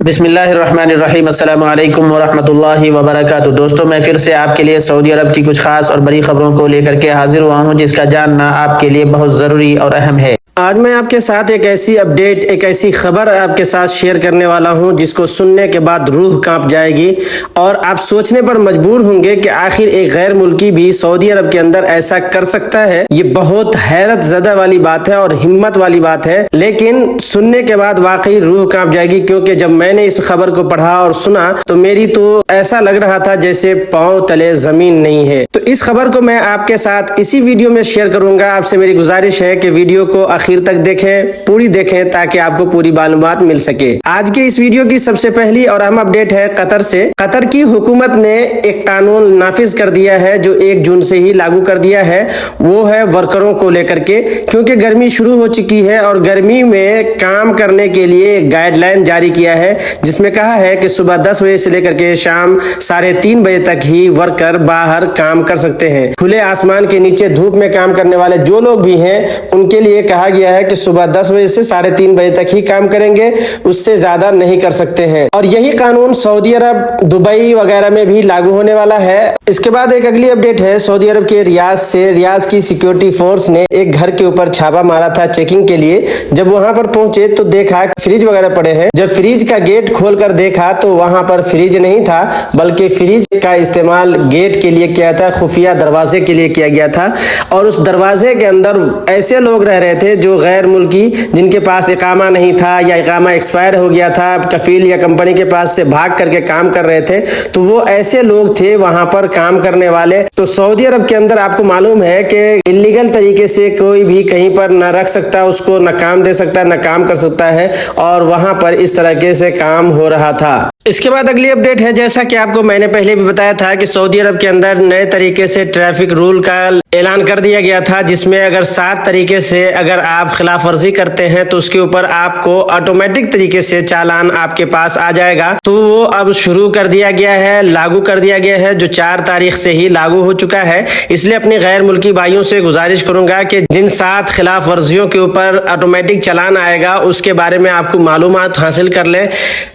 بسم اللہ الرحمن الرحیم۔ السلام علیکم ورحمۃ اللہ وبرکاتہ۔ دوستوں، میں پھر سے آپ کے لیے سعودی عرب کی کچھ خاص اور بڑی خبروں کو لے کر کے حاضر ہوا ہوں جس کا جاننا آپ کے لیے بہت ضروری اور اہم ہے۔ آج میں آپ کے ساتھ ایک ایسی اپڈیٹ، ایک ایسی خبر آپ کے ساتھ شیئر کرنے والا ہوں جس کو سننے کے بعد روح کانپ جائے گی اور آپ سوچنے پر مجبور ہوں گے کہ آخر ایک غیر ملکی بھی سعودی عرب کے اندر ایسا کر سکتا ہے۔ یہ بہت حیرت زدہ والی بات ہے اور ہمت والی بات ہے، لیکن سننے کے بعد واقعی روح کانپ جائے گی، کیونکہ جب میں نے اس خبر کو پڑھا اور سنا تو میری تو ایسا لگ رہا تھا جیسے پاؤں تلے زمین نہیں ہے۔ تو اس خبر کو میں آپ کے ساتھ اسی ویڈیو میں شیئر کروں گا۔ آپ سے میری گزارش ہے کہ ویڈیو کو آخر تک دیکھیں، پوری دیکھیں تاکہ آپ کو پوری معلومات مل سکے۔ آج کے اس ویڈیو کی سب سے پہلی اور اہم اپڈیٹ ہے قطر سے۔ قطر کی حکومت نے ایک قانون نافذ کر دیا ہے جو 1 جون سے ہی لاگو کر دیا ہے، وہ ہے ورکروں کو لے کر کے، کیونکہ گرمی شروع ہو چکی ہے اور گرمی میں کام کرنے کے لیے ایک گائیڈ لائن جاری کیا ہے جس میں کہا ہے کہ صبح 10 بجے سے لے کر کے شام 3:30 بجے تک ہی ورکر باہر کام کر سکتے ہیں۔ کھلے آسمان کے نیچے دھوپ میں کام کرنے والے جو لوگ بھی ہیں ان کے لیے کہا گیا ہے کہ صبح 10 بجے سے 3:30 بجے تک ہی کام کریں گے، اس سے زیادہ نہیں کر سکتے ہیں۔ اور یہی قانون سعودی عرب، دبئی وغیرہ میں بھی لاگو ہونے والا ہے۔ اس کے بعد ایک اگلی اپڈیٹ ہے سعودی عرب کے ریاض سے۔ ریاض کی سیکیورٹی فورس نے ایک گھر کے اوپر چھاپا مارا تھا چیکنگ کے لیے۔ جب وہاں پر پہنچے تو دیکھا فریج وغیرہ پڑے ہیں۔ جب فریج کا گیٹ کھول کر دیکھا تو وہاں پر فریج نہیں تھا، بلکہ فریج کا استعمال گیٹ کے لیے کیا تھا، خفیہ دروازے کے لیے کیا گیا تھا، اور اس دروازے کے اندر ایسے لوگ رہ رہے تھے جو غیر ملکی، جن کے پاس اقامہ نہیں تھا یا اقامہ ایکسپائر ہو گیا تھا، کفیل یا کمپنی کے پاس سے بھاگ کر کے کام کر رہے تھے، تو وہ ایسے لوگ تھے وہاں پر کام کرنے والے۔ تو سعودی عرب کے اندر آپ کو معلوم ہے کہ انلیگل طریقے سے کوئی بھی کہیں پر نہ رکھ سکتا، اس کو نہ کام دے سکتا، نہ کام کر سکتا ہے، اور وہاں پر اس طریقے سے کام ہو رہا تھا۔ اس کے بعد اگلی اپڈیٹ ہے، جیسا کہ آپ کو میں نے پہلے بھی بتایا تھا کہ سعودی عرب کے اندر نئے طریقے سے ٹریفک رول کا اعلان کر دیا گیا تھا، جس میں اگر 7 طریقے سے اگر آپ خلاف ورزی کرتے ہیں تو اس کے اوپر آپ کو آٹومیٹک طریقے سے چالان آپ کے پاس آ جائے گا۔ تو وہ اب شروع کر دیا گیا ہے، لاگو کر دیا گیا ہے، جو 4 تاریخ سے ہی لاگو ہو چکا ہے۔ اس لیے اپنے غیر ملکی بھائیوں سے گزارش کروں گا کہ جن 7 خلاف ورزیوں کے اوپر آٹومیٹک چالان آئے گا اس کے بارے میں آپ کو معلومات حاصل کر لیں،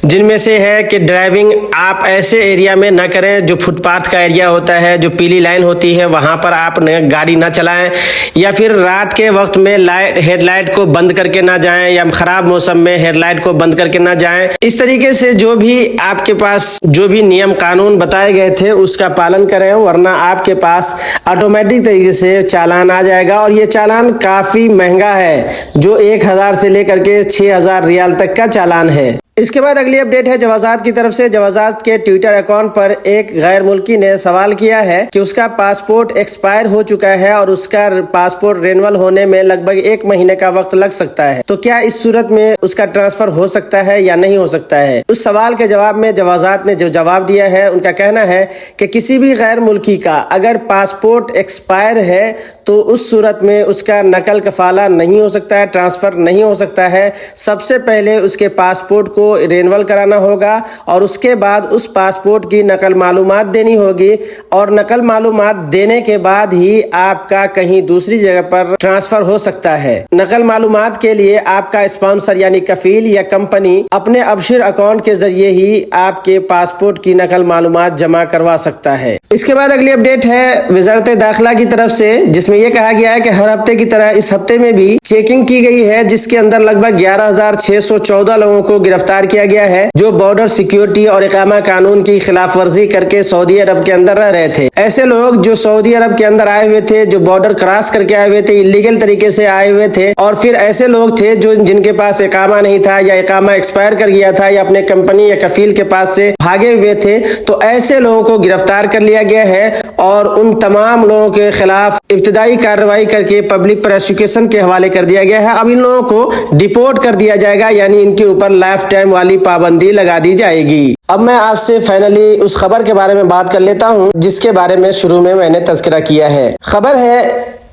جن میں سے ہے کہ ڈرائیونگ آپ ایسے ایریا میں نہ کریں جو فٹ پاتھ کا ایریا ہوتا ہے، جو پیلی لائن ہوتی ہے وہاں پر آپ گاڑی نہ چلائیں، یا پھر رات کے وقت میں ہیڈ لائٹ کو بند کر کے نہ جائیں، یا خراب موسم میں ہیڈ لائٹ کو بند کر کے نہ جائیں۔ اس طریقے سے جو بھی آپ کے پاس جو بھی نیم قانون بتائے گئے تھے اس کا پالن کریں، ورنہ آپ کے پاس آٹومیٹک طریقے سے چالان آ جائے گا، اور یہ چالان کافی مہنگا ہے، جو 1000 سے لے کر کے 6000 ریال تک کا چالان ہے۔ اس کے بعد اگلی اپڈیٹ ہے جوازات کی طرف سے۔ جوازات کے ٹویٹر اکاؤنٹ پر ایک غیر ملکی نے سوال کیا ہے کہ اس کا پاسپورٹ ایکسپائر ہو چکا ہے اور اس کا پاسپورٹ رینول ہونے میں لگ بھگ 1 مہینے کا وقت لگ سکتا ہے، تو کیا اس صورت میں اس کا ٹرانسفر ہو سکتا ہے یا نہیں ہو سکتا ہے؟ اس سوال کے جواب میں جوازات نے جو جواب دیا ہے، ان کا کہنا ہے کہ کسی بھی غیر ملکی کا اگر پاسپورٹ ایکسپائر ہے تو اس صورت میں اس کا نقل کفالہ نہیں ہو سکتا ہے، ٹرانسفر نہیں ہو سکتا ہے۔ سب سے پہلے اس کے پاسپورٹ کو رینول کرانا ہوگا اور اس کے بعد اس پاسپورٹ کی نقل معلومات دینی ہوگی، اور نقل معلومات دینے کے بعد ہی آپ کا کہیں دوسری جگہ پر ٹرانسفر ہو سکتا ہے۔ نقل معلومات کے لیے آپ کا اسپانسر یعنی کفیل یا کمپنی اپنے ابشر اکاؤنٹ کے ذریعے ہی آپ کے پاسپورٹ کی نقل معلومات جمع کروا سکتا ہے۔ اس کے بعد اگلی اپڈیٹ ہے وزارت داخلہ کی طرف سے، جس میں یہ کہا گیا ہے کہ ہر ہفتے کی طرح اس ہفتے میں بھی چیکنگ کی گئی ہے، جس کے اندر لگ بھگ 11614 لوگوں کو گرفتار کیا گیا ہے جو بارڈر سیکیورٹی اور اقامہ قانون کی خلاف ورزی کر کے سعودی عرب کے اندر رہ رہے تھے۔ ایسے لوگ جو سعودی عرب کے اندر آئے ہوئے تھے، جو بارڈر کراس کر کے آئے ہوئے تھے، انلیگل طریقے سے آئے ہوئے تھے، اور پھر ایسے لوگ تھے جو جن کے پاس اقامہ نہیں تھا یا اقامہ ایکسپائر کر گیا تھا یا اپنے کمپنی یا کفیل کے پاس سے بھاگے ہوئے تھے، تو ایسے لوگوں کو گرفتار کر لیا گیا ہے اور ان تمام لوگوں کے خلاف ابتدائی کارروائی کر کے پبلک پروسیکیوشن کے حوالے کر دیا گیا ہے۔ اب ان لوگوں کو ڈیپورٹ کر دیا جائے گا، یعنی ان کے اوپر لائف ٹائم والی پابندی لگا دی جائے گی۔ اب میں آپ سے فائنلی اس خبر کے بارے میں بات کر لیتا ہوں جس کے بارے میں شروع میں نے تذکرہ کیا ہے۔ خبر ہے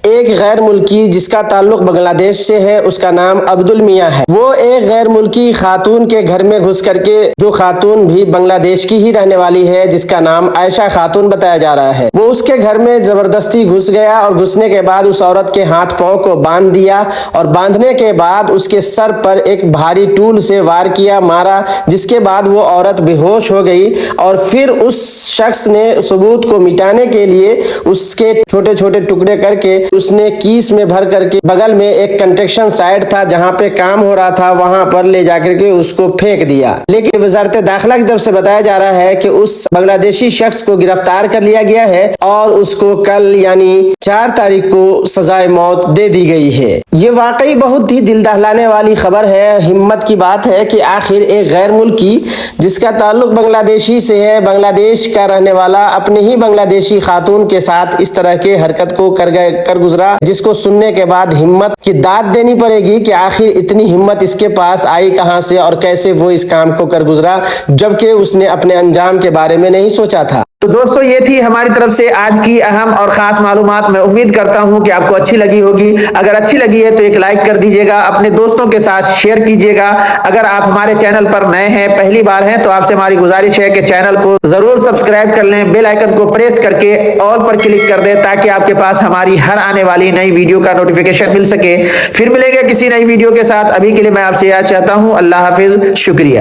ایک غیر ملکی جس کا تعلق بنگلہ دیش سے ہے، اس کا نام عبد المیاں ہے۔ وہ ایک غیر ملکی خاتون کے گھر میں گھس کر کے، جو خاتون بھی بنگلہ دیش کی ہی رہنے والی ہے، جس کا نام عائشہ خاتون بتایا جا رہا ہے، وہ اس کے گھر میں زبردستی گھس گیا اور گھسنے کے بعد اس عورت کے ہاتھ پاؤں کو باندھ دیا اور باندھنے کے بعد اس کے سر پر ایک بھاری ٹول سے وار کیا، مارا، جس کے بعد وہ عورت بے ہوش ہو گئی۔ اور پھر اس شخص نے ثبوت کو مٹانے کے لیے اس کے چھوٹے چھوٹے ٹکڑے کر کے اس نے کیس میں بھر کر کے بغل میں ایک کنسٹرکشن سائٹ تھا جہاں پہ کام ہو رہا تھا، وہاں پر لے جا کر کے اس کو پھینک دیا۔ لیکن وزارت داخلہ کی طرف سے بتایا جا رہا ہے کہ اس بنگلہ دیشی شخص کو گرفتار کر لیا گیا ہے اور اس کو کل یعنی 4 تاریخ کو سزائے موت دے دی گئی ہے۔ یہ واقعی بہت ہی دل دہلانے والی خبر ہے، ہمت کی بات ہے کہ آخر ایک غیر ملکی جس کا تعلق بنگلہ دیشی سے ہے، بنگلہ دیش کا رہنے والا، اپنی ہی بنگلہ دیشی خاتون کے ساتھ اس طرح کے حرکت کو کر گزرا، جس کو سننے کے بعد ہمت کی داد دینی پڑے گی کہ آخر اتنی ہمت اس کے پاس آئی کہاں سے اور کیسے وہ اس کام کو کر گزرا، جبکہ اس نے اپنے انجام کے بارے میں نہیں سوچا تھا۔ تو دوستو یہ تھی ہماری طرف سے آج کی اہم اور خاص معلومات۔ میں امید کرتا ہوں کہ آپ کو اچھی لگی ہوگی۔ اگر اچھی لگی ہے تو ایک لائک کر دیجئے گا، اپنے دوستوں کے ساتھ شیئر کیجئے گا۔ اگر آپ ہمارے چینل پر نئے ہیں، پہلی بار ہیں، تو آپ سے ہماری گزارش ہے کہ چینل کو ضرور سبسکرائب کر لیں، بیل آئیکن کو پریس کر کے آل پر کلک کر دیں تاکہ آپ کے پاس ہماری ہر آنے والی نئی ویڈیو کا نوٹیفیکیشن مل سکے۔ پھر ملیں گے کسی نئی ویڈیو کے ساتھ، ابھی کے لیے میں آپ سے یاد چاہتا ہوں، اللہ حافظ، شکریہ۔